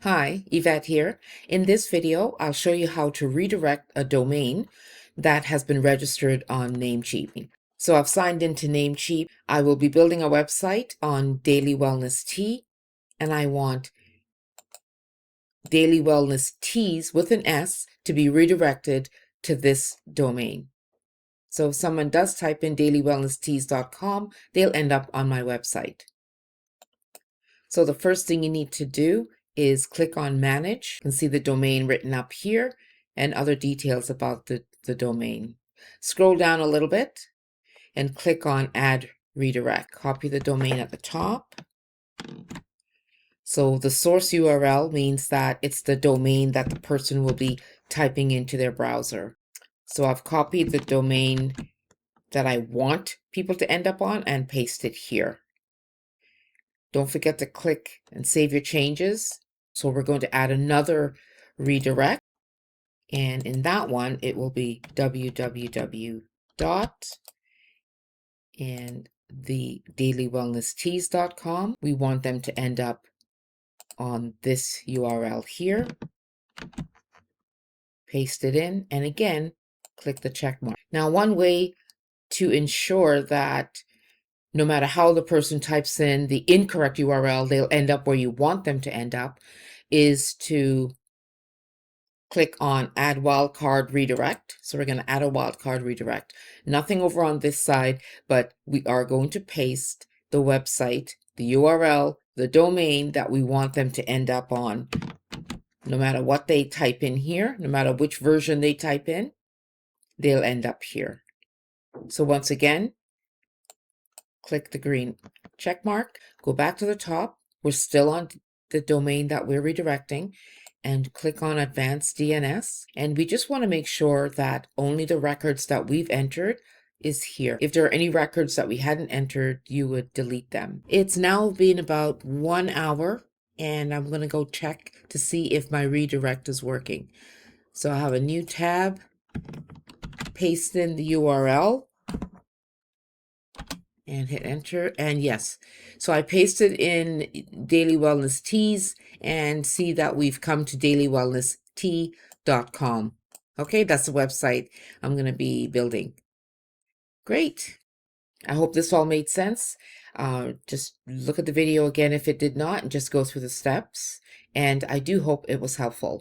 Hi, Yvette here. In this video, I'll show you how to redirect a domain that has been registered on Namecheap. So I've signed into Namecheap. I will be building a website on Daily Wellness Tea, and I want Daily Wellness Teas with an S to be redirected to this domain. So if someone does type in dailywellnessteas.com, they'll end up on my website. So the first thing you need to do is click on Manage. You can see the domain written up here and other details about the domain. Scroll down a little bit and click on Add Redirect. Copy the domain at the top. So the source URL means that it's the domain that the person will be typing into their browser. So I've copied the domain that I want people to end up on and paste it here. Don't forget to click and save your changes. So we're going to add another redirect. And in that one, it will be www. and the dailywellnessteas.com. We want them to end up on this URL here. Paste it in, and again, click the check mark. Now, one way to ensure that no matter how the person types in the incorrect URL, they'll end up where you want them to end up, is to click on Add Wildcard Redirect. So we're going to add a wildcard redirect. Nothing over on this side, but we are going to paste the website, the URL, the domain that we want them to end up on. No matter what they type in here, no matter which version they type in, they'll end up here. So once again, click the green check mark, go back to the top. We're still on the domain that we're redirecting, and click on Advanced DNS. And we just want to make sure that only the records that we've entered is here. If there are any records that we hadn't entered, you would delete them. It's now been about 1 hour, and I'm going to go check to see if my redirect is working. So I have a new tab, paste in the URL, and hit enter, and yes, so I pasted in Daily Wellness Teas and see that we've come to dailywellnesstea.com. Okay, that's the website I'm going to be building. Great. I hope this all made sense. Just look at the video again if it did not, and just go through the steps, and I do hope it was helpful.